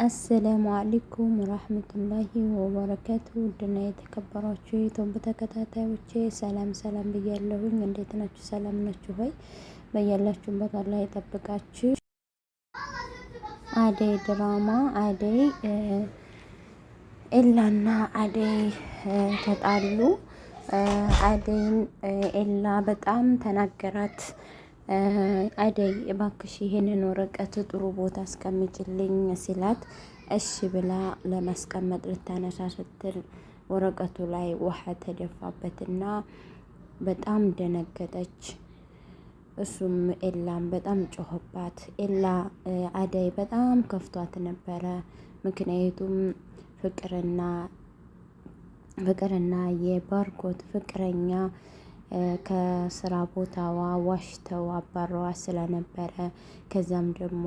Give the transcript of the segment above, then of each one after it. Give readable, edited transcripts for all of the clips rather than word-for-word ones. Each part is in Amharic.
አሰላሙ አለይኩም ወራህመቱላሂ ወበረካቱ። ውድና የተከበራችሁ የዩቲዩብ ተከታታዮቼ ሰላም ሰላም ብያለሁኝ። እንዴት ናችሁ? ሰላም ናችሁ ሆይ? በያላችሁበት አላህ ይጠብቃችሁ። አደይ ድራማ ኤላና አደይ ተጣሉ። አደይን ኤላ በጣም ተናገራት። አደይ እባክሽ ይሄንን ወረቀት ጥሩ ቦታ አስቀምጭልኝ ሲላት እሺ ብላ ለማስቀመጥ ልታነሳ ስትል ወረቀቱ ላይ ውሃ ተደፋበትና በጣም ደነገጠች። እሱም ኤላም በጣም ጮኸባት። ኤላ አደይ በጣም ከፍቷት ነበረ። ምክንያቱም ፍቅርና የባርኮት ፍቅረኛ ከስራ ቦታዋ ዋሽተው አባረዋ ስለነበረ ከዛም ደግሞ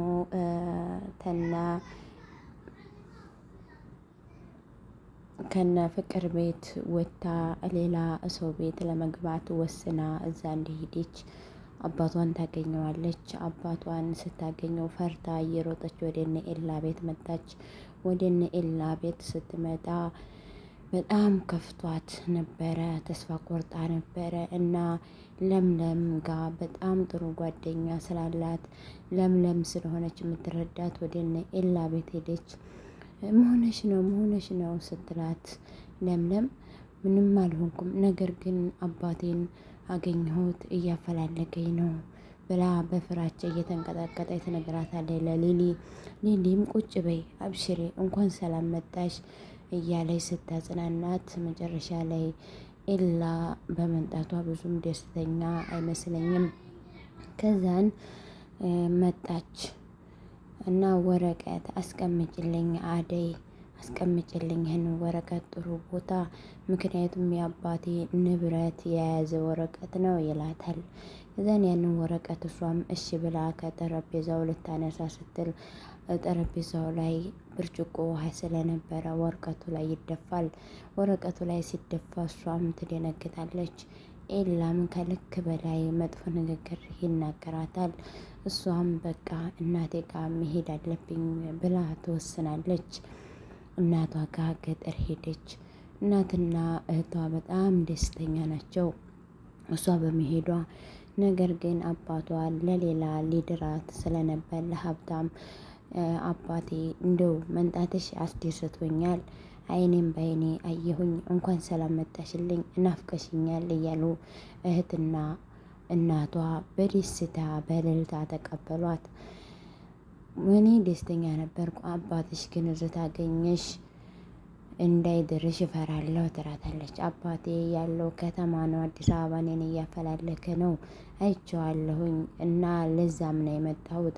ከነ ፍቅር ቤት ወጥታ ሌላ ሰው ቤት ለመግባት ወስና እዛ እንደሄደች አባቷን ታገኘዋለች። አባቷን ስታገኘው ፈርታ እየሮጠች ወደ እነ ኤላ ቤት መጣች። ወደ እነ ኤላ ቤት ስትመጣ በጣም ከፍቷት ነበረ፣ ተስፋ ቆርጣ ነበረ እና ለምለም ጋር በጣም ጥሩ ጓደኛ ስላላት ለምለም ስለሆነች የምትረዳት ወደ እነ ኤላ ቤት ሄደች። መሆነሽ ነው ስትላት ለምለም ምንም አልሆንኩም፣ ነገር ግን አባቴን አገኘሁት እያፈላለገኝ ነው ብላ በፍራቻ እየተንቀጠቀጠ ትነግራታለች ለሊሊ። ሊሊም ቁጭ በይ አብሽሬ እንኳን ሰላም መጣሽ እያለች ስታጽናናት መጨረሻ ላይ ኤላ በመምጣቷ ብዙም ደስተኛ አይመስለኝም። ከዛን መጣች እና ወረቀት አስቀምጭልኝ አደይ አስቀምጭልኝ ይህን ወረቀት ጥሩ ቦታ፣ ምክንያቱም የአባቴ ንብረት የያዘ ወረቀት ነው ይላታል። እዛን ያንን ወረቀት እሷም እሺ ብላ ከጠረጴዛው ልታነሳ ስትል ጠረጴዛው ላይ ብርጭቆ ውሃ ስለነበረ ወረቀቱ ላይ ይደፋል። ወረቀቱ ላይ ሲደፋ እሷም ትደነግጣለች። ኤላም ከልክ በላይ መጥፎ ንግግር ይናገራታል። እሷም በቃ እናቴ ጋር መሄድ አለብኝ ብላ ትወስናለች። እናቷ ጋር ገጠር ሄደች። እናትና እህቷ በጣም ደስተኛ ናቸው እሷ በመሄዷ። ነገር ግን አባቷ ለሌላ ሊድራት ስለነበር ለሀብታም አባቴ እንደው መንጣትሽ አስደስቶኛል፣ አይኔም በአይኔ አየሁኝ፣ እንኳን ሰላም መጣሽልኝ፣ እናፍቀሽኛል እያሉ እህትና እናቷ በደስታ በእልልታ ተቀበሏት። እኔ ደስተኛ ነበርኩ፣ አባትሽ ግን እዚህ ታገኘሽ እንዳይድርሽ እፈራለሁ ትላታለች። አባቴ ያለው ከተማ ነው፣ አዲስ አበባ እኔን እያፈላለገ ነው፣ አይቼዋለሁኝ እና ለዛም ነው የመጣሁት።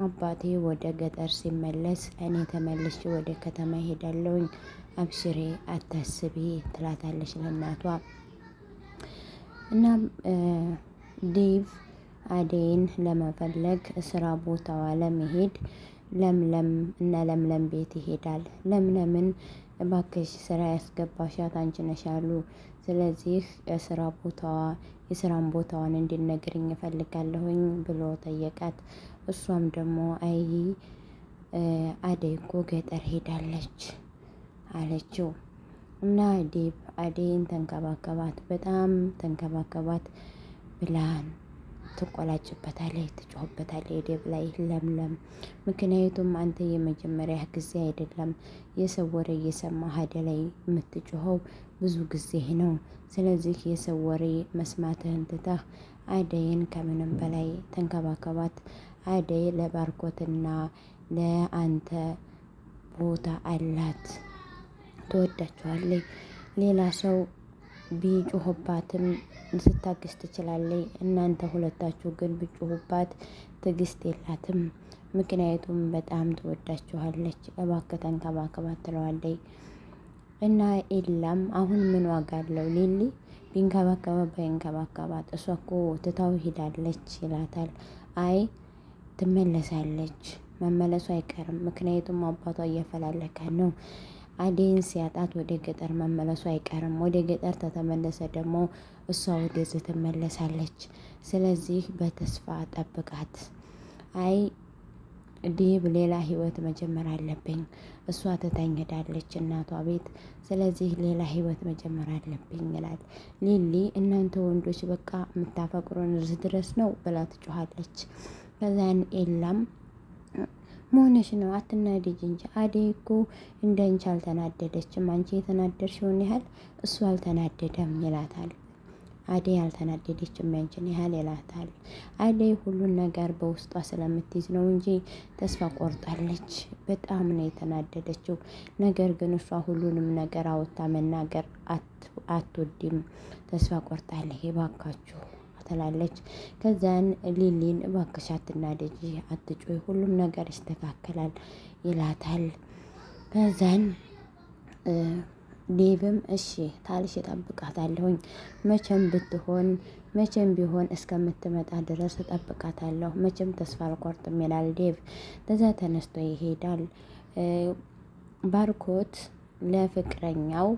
አባቴ ወደ ገጠር ሲመለስ እኔ ተመልሼ ወደ ከተማ ሄዳለሁኝ፣ አብሽሬ አታስቢ ትላታለች ለእናቷ። እና ዴቭ አደይን ለመፈለግ ስራ ቦታዋ ለመሄድ ለምለም ቤት ይሄዳል። ለምለምን እባክሽ ስራ ያስገባሻት አንቺ ነሽ አሉ። ስለዚህ የስራን ቦታዋን እንዲነግርኝ እፈልጋለሁኝ ብሎ ጠየቃት። እሷም ደግሞ አይ አደይ እኮ ገጠር ሄዳለች አለችው። እና ዴቭ አደይን ተንከባከባት፣ በጣም ተንከባከባት ብላን ትቆላጭበታለች፣ ትጮህበታለች ዴቭ ላይ ለምለም። ምክንያቱም አንተ የመጀመሪያ ጊዜ አይደለም የሰው ወሬ እየሰማህ አይደል ላይ የምትጮኸው፣ ብዙ ጊዜ ነው። ስለዚህ የሰው ወሬ መስማትህን ትተህ አደይን ከምንም በላይ ተንከባከባት። አደይ ለባርኮትና ለአንተ ቦታ አላት፣ ትወዳችኋለች። ሌላ ሰው ቢጮህባትም ልትታገስ ትችላለች። እናንተ ሁለታችሁ ግን ቢጮሁባት ትዕግስት የላትም። ምክንያቱም በጣም ትወዳችኋለች። እባክህ ተንከባከባት ትለዋለች። እና ኤላም አሁን ምን ዋጋ አለው ሊሊ ቢንከባከባት ባይንከባከባት፣ እሷ እኮ ትታው ሄዳለች ይላታል። አይ ትመለሳለች፣ መመለሱ አይቀርም። ምክንያቱም አባቷ እያፈላለገ ነው። አደይን ሲያጣት ወደ ገጠር መመለሱ አይቀርም። ወደ ገጠር ተተመለሰ ደግሞ እሷ ወደዚህ ትመለሳለች። ስለዚህ በተስፋ ጠብቃት። አይ ዴብ ሌላ ህይወት መጀመር አለብኝ። እሷ ትታኝ ሄዳለች እናቷ ቤት። ስለዚህ ሌላ ህይወት መጀመር አለብኝ ይላል። ሊሊ እናንተ ወንዶች በቃ የምታፈቅሩን እዚህ ድረስ ነው ብላ ትጮኻለች። ከዛን ኤላም መሆንሽ ነው አትናደጅ እንጂ አደይ እኮ እንደንቺ አልተናደደችም። አንቺ የተናደድሽውን ያህል እሱ አልተናደደም ይላታል። አደይ አልተናደደችም ያንቺን ያህል ይላታል። አደይ ሁሉን ነገር በውስጧ ስለምትይዝ ነው እንጂ ተስፋ ቆርጣለች። በጣም ነው የተናደደችው። ነገር ግን እሷ ሁሉንም ነገር አውጥታ መናገር አትወድም። ተስፋ ቆርጣለች። እባካችሁ ትላለች። ከዛን ሊሊን እባክሽ አትናደጂ፣ አትጮይ፣ ሁሉም ነገር ይስተካከላል ይላታል። ከዛን ዴቭም እሺ ታልሽ እጠብቃታለሁኝ፣ መቼም ቢሆን እስከምትመጣ ድረስ እጠብቃታለሁ፣ መቼም ተስፋ አልቆርጥም ይላል ዴቭ። ከዛ ተነስቶ ይሄዳል። ባርኮት ለፍቅረኛው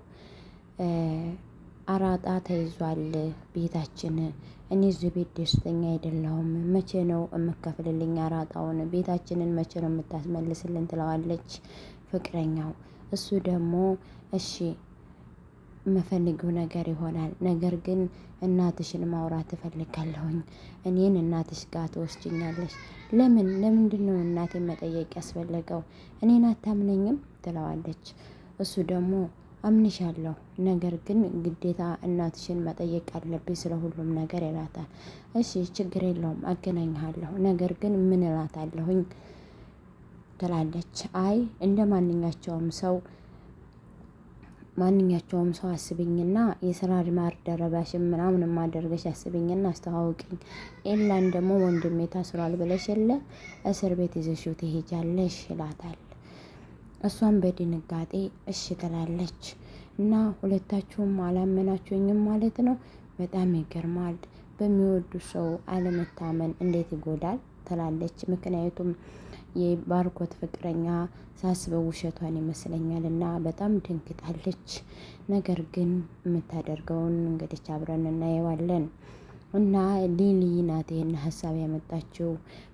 አራጣ ተይዟል ቤታችን፣ እኔ እዚህ ቤት ደስተኛ አይደለሁም፣ መቼ ነው የምከፍልልኝ አራጣውን? ቤታችንን መቼ ነው የምታስመልስልን? ትለዋለች ፍቅረኛው። እሱ ደግሞ እሺ የምፈልገው ነገር ይሆናል፣ ነገር ግን እናትሽን ማውራት እፈልጋለሁኝ። እኔን እናትሽ ጋር ትወስጅኛለሽ? ለምንድን ነው እናቴን መጠየቅ ያስፈለገው? እኔን አታምነኝም? ትለዋለች። እሱ ደግሞ አምንሻለሁ፣ ነገር ግን ግዴታ እናትሽን መጠየቅ አለብኝ ስለ ሁሉም ነገር ይላታል። እሺ ችግር የለውም አገናኝሃለሁ፣ ነገር ግን ምን እላታለሁኝ? ትላለች። አይ እንደ ማንኛቸውም ሰው አስብኝና የስራ ማርደረባሽን ምናምን ማደርገሽ አስብኝና አስተዋውቅኝ። ኤላን ደግሞ ወንድሜ ታስሯል ብለሽ የለ እስር ቤት ይዘሽው ትሄጃለሽ ይላታል። እሷም በድንጋጤ እሺ ትላለች። እና ሁለታችሁም አላመናችሁኝም ማለት ነው? በጣም ይገርማል። በሚወዱ ሰው አለመታመን እንዴት ይጎዳል ትላለች። ምክንያቱም የባርኮት ፍቅረኛ ሳስበው ውሸቷን ይመስለኛል እና በጣም ደንግጣለች። ነገር ግን የምታደርገውን እንግዲህ አብረን እናየዋለን። እና ሊሊ ናት ይህን ሀሳብ ያመጣችው።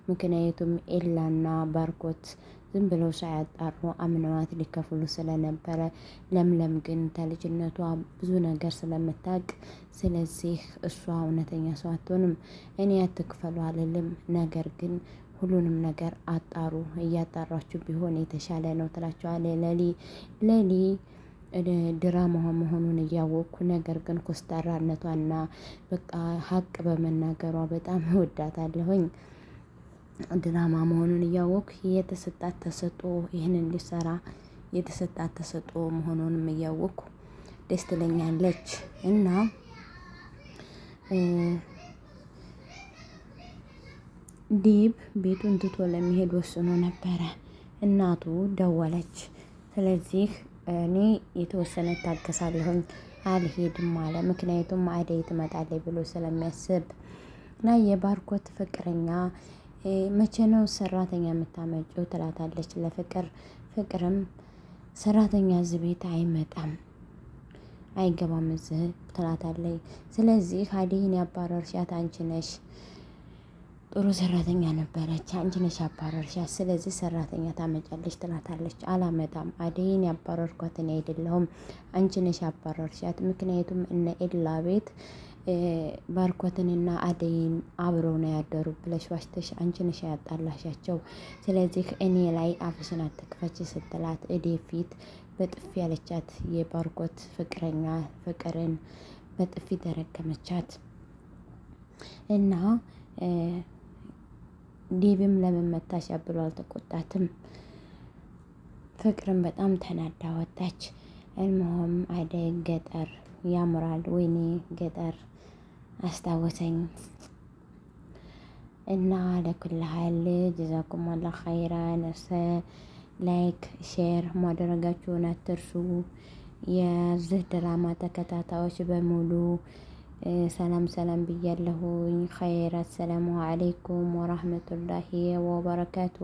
ምክንያቱም ኤላና ባርኮት ዝም ብለው ሳያጣሩ አምነዋት ሊከፍሉ ስለነበረ፣ ለምለም ግን ከልጅነቷ ብዙ ነገር ስለምታውቅ፣ ስለዚህ እሷ እውነተኛ ሰው አትሆንም። እኔ አትክፈሉ አልልም፣ ነገር ግን ሁሉንም ነገር አጣሩ፣ እያጣራችሁ ቢሆን የተሻለ ነው ትላቸዋለች። ለሊ ድራማ መሆኑን እያወቅኩ፣ ነገር ግን ኮስታራነቷና በቃ ሀቅ በመናገሯ በጣም እወዳታለሁኝ። ድራማ መሆኑን እያወቅኩ የተሰጣት ተሰጥኦ ይህንን እንዲሰራ የተሰጣት ተሰጥኦ መሆኑንም እያወቅኩ ደስ ትለኛለች። እና ዲብ ቤቱን ትቶ ለመሄድ ወስኖ ነበረ። እናቱ ደወለች። ስለዚህ እኔ የተወሰነ እታገሳለሁኝ አልሄድም አለ። ምክንያቱም አደይ ትመጣለች ብሎ ስለሚያስብ እና የባርኮት ፍቅረኛ መቼ ነው ሰራተኛ የምታመጪው? ትላታለች ለፍቅር። ፍቅርም ሰራተኛ እዚህ ቤት አይመጣም አይገባም እዚህ ትላታለች። ስለዚህ አደይን ያባረርሻት አንቺ ነሽ፣ ጥሩ ሰራተኛ ነበረች፣ አንቺ ነሽ ያባረርሻት፣ ስለዚህ ሰራተኛ ታመጫለች ትላታለች። አላመጣም፣ አደይን ያባረርኳት እኔ አይደለሁም፣ አንቺ ነሽ ያባረርሻት። ምክንያቱም እነ ኤላ ቤት ባርኮትንና አደይን አብረው ነው ያደሩ ብለሽ ዋሽተሽ አንቺ ነሽ ያጣላሻቸው። ስለዚህ እኔ ላይ አፍሽን አትክፈች ስትላት እዴ ፊት በጥፊ ያለቻት የባርኮት ፍቅረኛ ፍቅርን በጥፊ ተረገመቻት። እና ዲብም ለምን መታሽ ብሎ አልተቆጣትም። ፍቅርን በጣም ተናዳ ወጣች። እልመሆም አደይ ገጠር ያምራል፣ ወይኔ ገጠር አስታወሰኝ። እና ለኩልሃል ጀዛኩም አላህ ኸይራን። ላይክ ሼር ማድረጋችሁን አትርሱ። የዚህ ድራማ ተከታታዮች በሙሉ ሰላም ብያለሁኝ። ኸይር። አሰላሙ አለይኩም ወራህመቱላሂ ወበረካቱ።